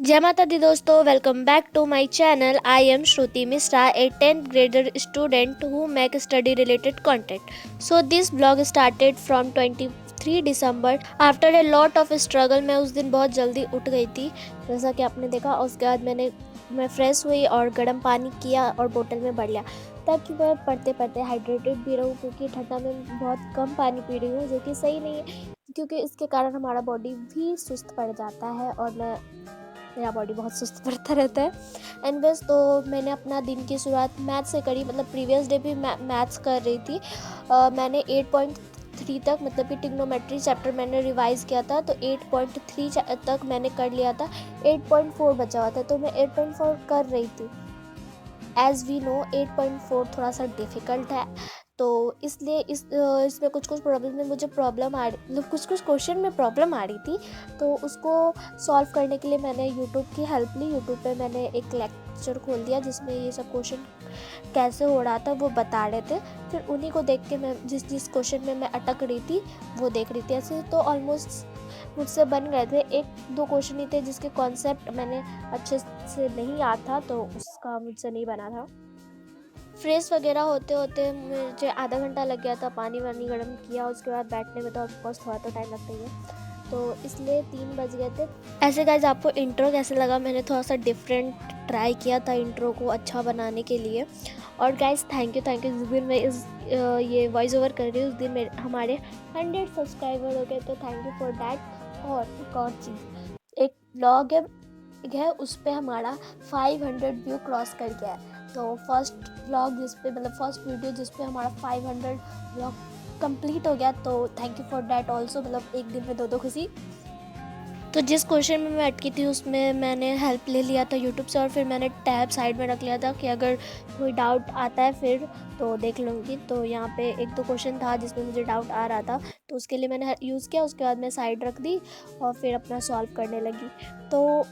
जय माता दी दोस्तों, welcome back to my channel. I am Shruti Misra, a 10th grader student who make study related content. So this vlog started from 23 December. After a lot of struggle, मैं उस दिन बहुत जल्दी उठ गई थी, जैसा कि आपने देखा. उसके बाद मैं फ्रेश हुई और गर्म पानी किया और बोतल में भर लिया, ताकि मैं पढ़ते पढ़ते हाइड्रेटेड भी रहूँ, क्योंकि ठंडा में बहुत कम पानी पी रही हूँ, जो कि सही नहीं है, क्योंकि इसके कारण हमारा बॉडी भी सुस्त पड़ जाता है और मेरा बॉडी बहुत सुस्त पड़ता रहता है. एंड बस तो मैंने अपना दिन की शुरुआत मैथ से करी. मतलब प्रीवियस डे भी मैथ्स कर रही थी. मैंने 8.3 तक, मतलब कि ट्रिग्नोमेट्री चैप्टर मैंने रिवाइज़ किया था, तो 8.3 तक मैंने कर लिया था. 8.4 बचा हुआ था, तो मैं 8.4 कर रही थी. एज़ वी नो 8.4 थोड़ा सा डिफ़िकल्ट है, तो इसलिए इसमें कुछ प्रॉब्लम में मुझे प्रॉब्लम आ रही, मतलब कुछ क्वेश्चन में प्रॉब्लम आ रही थी. तो उसको सॉल्व करने के लिए मैंने यूट्यूब की हेल्प ली. यूट्यूब पे मैंने एक लेक्चर खोल दिया, जिसमें ये सब क्वेश्चन कैसे हो रहा था वो बता रहे थे. फिर उन्हीं को देख के मैं जिस क्वेश्चन में मैं अटक रही थी वो देख रही थी. ऐसे तो ऑलमोस्ट मुझसे बन गए थे. 1-2 क्वेश्चन ही थे जिसके कॉन्सेप्ट मैंने अच्छे से नहीं याद था, तो उसका मुझसे नहीं बना था. फ्रेश वगैरह होते होते मुझे आधा घंटा लग गया था. पानी वानी गर्म किया, उसके बाद बैठने में तो ऑफकोर्स थोड़ा तो टाइम लगता ही है, तो इसलिए 3 बज गए थे. ऐसे गाइज, आपको इंट्रो कैसे लगा? मैंने थोड़ा सा डिफरेंट ट्राई किया था इंट्रो को अच्छा बनाने के लिए. और गाइज थैंक यू जिस दिन मैं ये वॉइस ओवर कर रही हूँ, उस दिन मेरे हमारे 100 सब्सक्राइबर हो गए, तो थैंक यू फॉर डैट. और एक और चीज़, एक ब्लॉग है उस पर हमारा 500 व्यू क्रॉस कर गया है. तो फर्स्ट व्लॉग जिस पे, मतलब फर्स्ट वीडियो जिस पे हमारा 500 व्लॉग कंप्लीट हो गया, तो thank you for that also. मतलब एक दिन में दो खुशी. तो जिस क्वेश्चन में मैं अटकी थी उसमें मैंने हेल्प ले लिया था यूट्यूब से, और फिर मैंने टैब साइड में रख लिया था कि अगर कोई डाउट आता है फिर तो देख लूँगी. तो यहाँ पे 1-2 क्वेश्चन था जिसमें मुझे डाउट आ रहा था, तो उसके लिए मैंने यूज़ किया. उसके बाद मैं साइड रख दी और फिर अपना सॉल्व करने लगी. तो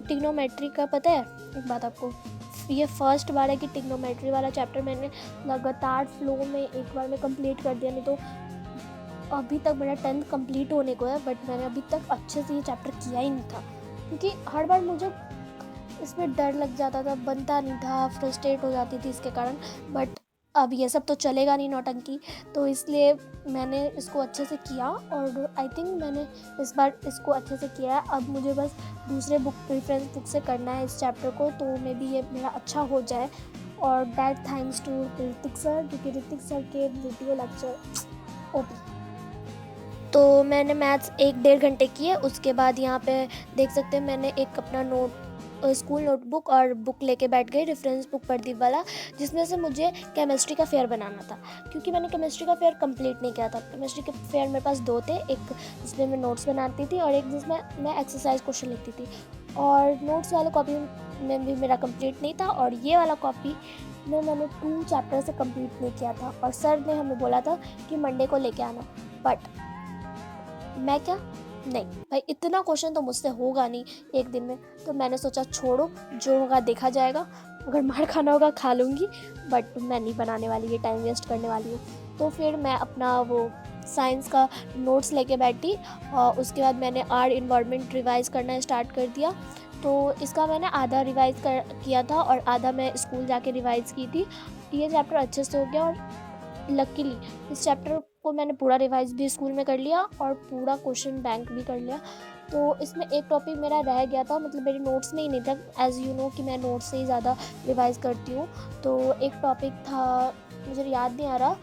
ट्रिग्नोमेट्री का पता है एक बात आपको, ये फर्स्ट बार है कि ट्रिग्नोमेट्री वाला चैप्टर मैंने लगातार फ्लो में एक बार में कंप्लीट कर दिया. नहीं तो अभी तक मेरा 10th कंप्लीट होने को है, बट मैंने अभी तक अच्छे से ये चैप्टर किया ही नहीं था, क्योंकि हर बार मुझे इसमें डर लग जाता था, बनता नहीं था, फ्रस्ट्रेट हो जाती थी इसके कारण. बट अब ये सब तो चलेगा नहीं नौटंकी, तो इसलिए मैंने इसको अच्छे से किया, और आई थिंक मैंने इस बार इसको अच्छे से किया है. अब मुझे बस दूसरे रेफरेंस बुक से करना है इस चैप्टर को, तो मे बी ये मेरा अच्छा हो जाए. और that thanks to Ritik sir, क्योंकि ऋतिक सर के वीडियो लेक्चर ओपी. तो मैंने मैथ्स 1-1.5 घंटे किए. उसके बाद यहाँ पे देख सकते हैं मैंने एक अपना स्कूल नोटबुक और बुक लेके बैठ गई, रेफरेंस बुक प्रदीप वाला, जिसमें से मुझे केमिस्ट्री का फेयर बनाना था, क्योंकि मैंने केमिस्ट्री का फेयर कंप्लीट नहीं किया था. केमिस्ट्री के फेयर मेरे पास 2 थे, एक जिसमें मैं नोट्स बनाती थी और एक जिसमें मैं एक्सरसाइज क्वेश्चन लिखती थी. और नोट्स वाले कॉपी में भी मेरा कंप्लीट नहीं था, और ये वाला कॉपी में मैंने 2 चैप्टर से कंप्लीट नहीं किया था, और सर ने हमें बोला था कि मंडे को लेके आना. बट मैं क्या, नहीं भाई, इतना क्वेश्चन तो मुझसे होगा नहीं एक दिन में. तो मैंने सोचा छोड़ो, जो होगा देखा जाएगा, अगर मार खाना होगा खा लूँगी, बट मैं नहीं बनाने वाली, ये टाइम वेस्ट करने वाली हूँ. तो फिर मैं अपना वो साइंस का नोट्स लेके बैठी, और उसके बाद मैंने आर इन्वायरमेंट रिवाइज़ करना स्टार्ट कर दिया. तो इसका मैंने आधा रिवाइज़ किया था और आधा मैं स्कूल जाके रिवाइज़ की थी. ये चैप्टर अच्छे से हो गया, और लकीली इस चैप्टर को मैंने पूरा रिवाइज भी स्कूल में कर लिया और पूरा क्वेश्चन बैंक भी कर लिया. तो इसमें एक टॉपिक मेरा रह गया था, मतलब मेरे नोट्स में ही नहीं था. एज़ यू नो कि मैं नोट्स से ही ज़्यादा रिवाइज़ करती हूँ. तो एक टॉपिक था, मुझे याद नहीं आ रहा,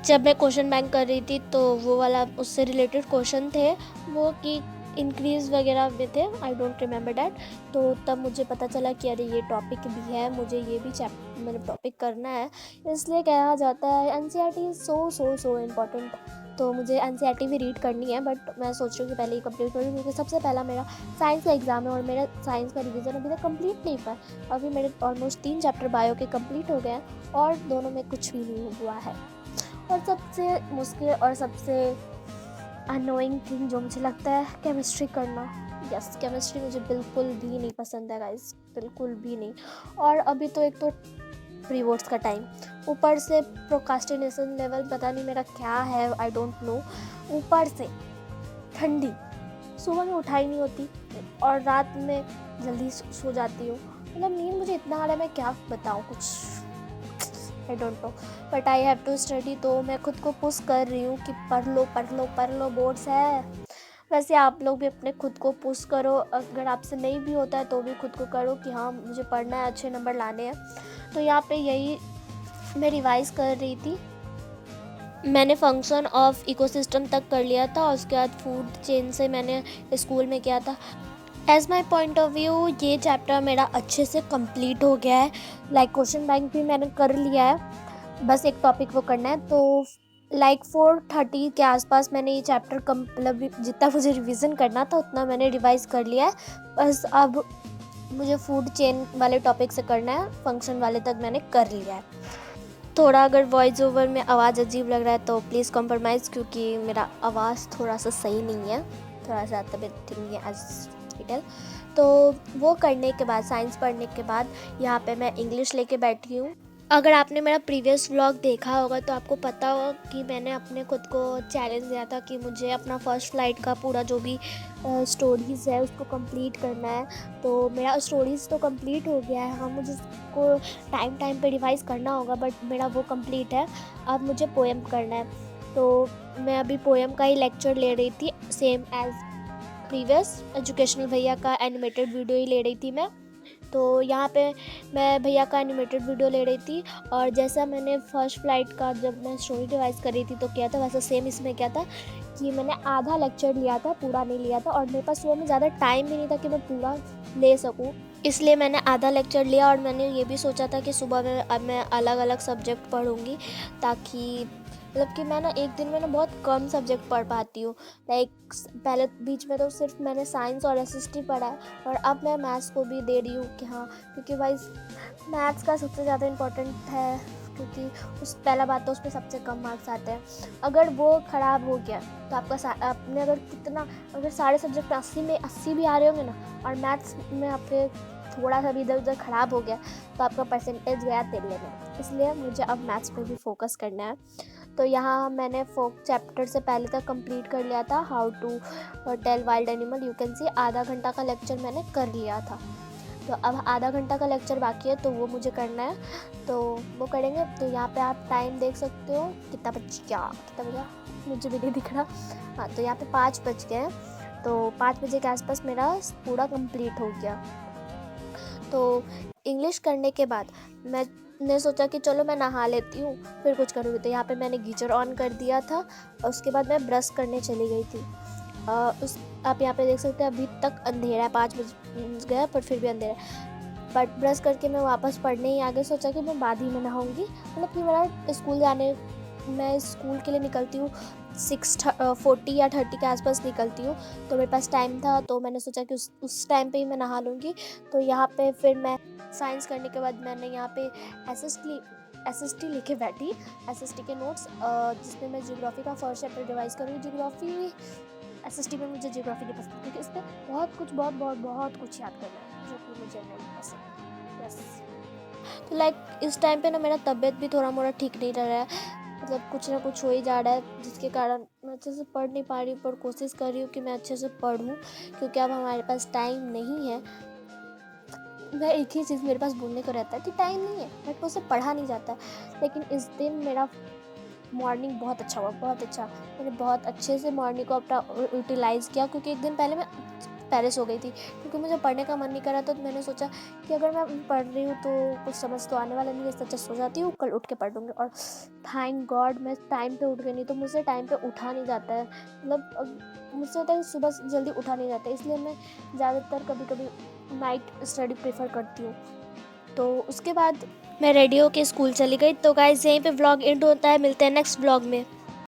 जब मैं क्वेश्चन बैंक कर रही थी तो वो वाला उससे रिलेटेड क्वेश्चन थे, वो कि इंक्रीज़ वगैरह में थे. I don't remember that. तो तब मुझे पता चला कि अरे ये टॉपिक भी है, मुझे ये भी मतलब टॉपिक करना है. इसलिए कहा जाता है एनसीईआरटी इज़ सो इम्पॉर्टेंट. तो मुझे एनसीईआरटी भी रीड करनी है, बट मैं सोच रही हूँ कि पहले ही कंप्लीट करूँ, क्योंकि सबसे पहला मेरा साइंस का एग्ज़ाम है, और मेरा साइंस का रिवीजन अभी तक कंप्लीट नहीं हुआ. अभी मेरे ऑलमोस्ट 3 चैप्टर बायो के कंप्लीट हो गए हैं, और दोनों में कुछ भी नहीं हुआ है. और सबसे मुश्किल और सबसे अनोइंग थिंग जो मुझे लगता है, केमिस्ट्री करना. यस, केमिस्ट्री मुझे बिल्कुल भी नहीं पसंद है गाइस, बिल्कुल भी नहीं. और अभी तो एक तो प्री बोर्ड्स का टाइम, ऊपर से प्रोकास्टिनेशन लेवल पता नहीं मेरा क्या है, आई डोंट नो. ऊपर से ठंडी, सुबह में उठाई नहीं होती, और रात में जल्दी सो जाती हूँ। मतलब नींद मुझे इतना आ रहा है, मैं क्या बताऊँ कुछ, I don't know, but I have to study. तो मैं खुद को पुश कर रही हूँ कि पढ़ लो पढ़ लो पढ़ लो, बोर्ड्स है। वैसे आप लोग भी अपने खुद को पुश करो, अगर आपसे नहीं भी होता है तो भी खुद को करो कि हाँ मुझे पढ़ना है, अच्छे नंबर लाने हैं। तो यहाँ पे यही मैं रिवाइज़ कर रही थी। मैंने फंक्शन ऑफ इकोसिस्टम तक कर लिया था और उसके बाद फूड चेन से मैंने स्कूल में किया था। As my point of view ये चैप्टर मेरा अच्छे से कंप्लीट हो गया है। लाइक क्वेश्चन बैंक भी मैंने कर लिया है, बस एक टॉपिक वो करना है। तो लाइक 4:30 के आसपास मैंने ये चैप्टर मतलब जितना मुझे रिवीजन करना था उतना मैंने रिवाइज कर लिया है। बस अब मुझे फूड चेन वाले टॉपिक से करना है, फंक्शन वाले तक मैंने कर लिया है। थोड़ा अगर वॉइस ओवर में आवाज़ अजीब लग रहा है तो प्लीज़ कॉम्प्रोमाइज़, क्योंकि मेरा आवाज़ थोड़ा सा सही नहीं है, थोड़ा सा तबीयत ठीक नहीं है हॉस्पिटल। तो वो करने के बाद, साइंस पढ़ने के बाद यहाँ पे मैं इंग्लिश लेके बैठी हूँ। अगर आपने मेरा प्रीवियस व्लॉग देखा होगा तो आपको पता होगा कि मैंने अपने खुद को चैलेंज दिया था कि मुझे अपना फर्स्ट फ्लाइट का पूरा जो भी स्टोरीज़ है उसको कंप्लीट करना है। तो मेरा स्टोरीज़ तो कंप्लीट हो गया है, हाँ मुझे उसको टाइम पे रिवाइज़ करना होगा, बट मेरा वो कंप्लीट है। अब मुझे पोएम करना है, तो मैं अभी पोएम का ही लेक्चर ले रही थी, सेम एज प्रीवियस एजुकेशनल भैया का एनिमेटेड वीडियो ही ले रही थी मैं। तो यहाँ पे मैं भैया का एनिमेटेड वीडियो ले रही थी, और जैसा मैंने फर्स्ट फ्लाइट का जब मैं स्टोरी रिवाइज कर रही थी तो किया था, वैसा सेम इसमें क्या था कि मैंने आधा लेक्चर लिया था, पूरा नहीं लिया था, और मेरे पास सुबह में ज़्यादा टाइम भी नहीं था कि मैं पूरा ले सकूँ, इसलिए मैंने आधा लेक्चर लिया। और मैंने ये भी सोचा था कि सुबह में अब मैं अलग अलग सब्जेक्ट पढ़ूँगी, ताकि मतलब कि मैं ना एक दिन में ना बहुत कम सब्जेक्ट पढ़ पाती हूँ। लाइक पहले बीच में तो सिर्फ मैंने साइंस और एसएसटी पढ़ा है, और अब मैं मैथ्स को भी दे रही हूँ कि हाँ, क्योंकि भाई मैथ्स का सबसे ज़्यादा इम्पोर्टेंट है, क्योंकि उस पहला बात तो उस पर सबसे कम मार्क्स आते हैं। अगर वो ख़राब हो गया तो आपने अगर कितना, अगर सारे सब्जेक्ट में 80 में 80 भी आ रहे होंगे ना, और मैथ्स में आपके थोड़ा सा भी इधर उधर ख़राब हो गया तो आपका परसेंटेज गया तेले में। इसलिए मुझे अब मैथ्स पे भी फोकस करना है। तो यहाँ मैंने फोक चैप्टर से पहले तक कंप्लीट कर लिया था, how to tell wild animal, you can see. आधा घंटा का लेक्चर मैंने कर लिया था, तो अब आधा घंटा का लेक्चर बाकी है, तो वो मुझे करना है, तो वो करेंगे। तो यहाँ पे आप टाइम देख सकते हो कितना बजा, मुझे भी नहीं दिख रहा। हाँ, तो यहाँ पे 5 बज गए हैं, तो 5 बजे के आसपास मेरा पूरा कंप्लीट हो गया। तो इंग्लिश करने के बाद मैंने सोचा कि चलो मैं नहा लेती हूँ, फिर कुछ करूँगी। तो यहाँ पे मैंने गीजर ऑन कर दिया था, और उसके बाद मैं ब्रश करने चली गई थी। आप यहाँ पे देख सकते हैं अभी तक अंधेरा है, 5 बज गया पर फिर भी अंधेरा है। बट ब्रश करके मैं वापस पढ़ने ही आ गई, सोचा कि मैं बाद ही में नहाऊंगी। मतलब कि मेरा स्कूल जाने, मैं स्कूल के लिए निकलती हूँ 6:40 या 30 के आसपास निकलती हूँ, तो मेरे पास टाइम था, तो मैंने सोचा कि उस टाइम पे ही मैं नहा लूँगी। तो यहाँ पे फिर मैं साइंस करने के बाद मैंने यहाँ पे एसएसटी लिखे बैठी, एसएसटी के नोट्स, जिसमें मैं ज्योग्राफी का फर्स्ट चैप्टर रिवाइज करूँगी। ज्योग्राफी एसएसटी में मुझे ज्योग्राफी नहीं पसंद, क्योंकि इस पर बहुत कुछ याद करना है जो कि मुझे नहीं पसंद। यस, तो लाइक इस टाइम पे ना मेरा तबीयत भी थोड़ा मोड़ा ठीक नहीं रह रहा है, मतलब कुछ ना कुछ हो ही जा रहा है, जिसके कारण मैं अच्छे से पढ़ नहीं पा रही हूँ, पर कोशिश कर रही हूँ कि मैं अच्छे से पढ़ूँ, क्योंकि अब हमारे पास टाइम नहीं है। मैं एक ही चीज़ मेरे पास बोलने को रहता है कि टाइम नहीं है, बट मुझसे पढ़ा नहीं जाता। लेकिन इस दिन मेरा मॉर्निंग बहुत अच्छा हुआ, बहुत अच्छा। मैंने बहुत अच्छे से मॉर्निंग को अपना यूटिलाइज़ किया, क्योंकि एक दिन पहले मैं पहले सो गई थी, क्योंकि मुझे पढ़ने का मन नहीं कर रहा था। तो मैंने सोचा कि अगर मैं पढ़ रही हूँ तो कुछ समझ तो आने वाला नहीं है, इससे अच्छा सो जाती हूँ, कल उठ के पढ़ लूँगी। और थैंक गॉड मैं टाइम पे उठ गई, नहीं तो मुझसे टाइम पे उठा नहीं जाता है। मतलब मुझसे होता है सुबह जल्दी उठा नहीं जाता है, इसलिए मैं ज़्यादातर कभी कभी नाइट स्टडी प्रेफर करती हूँ। तो उसके बाद मैं रेडियो के स्कूल चली गई। तो गाइस यहीं पे व्लॉग एंड होता है, मिलते हैं नेक्स्ट व्लॉग में।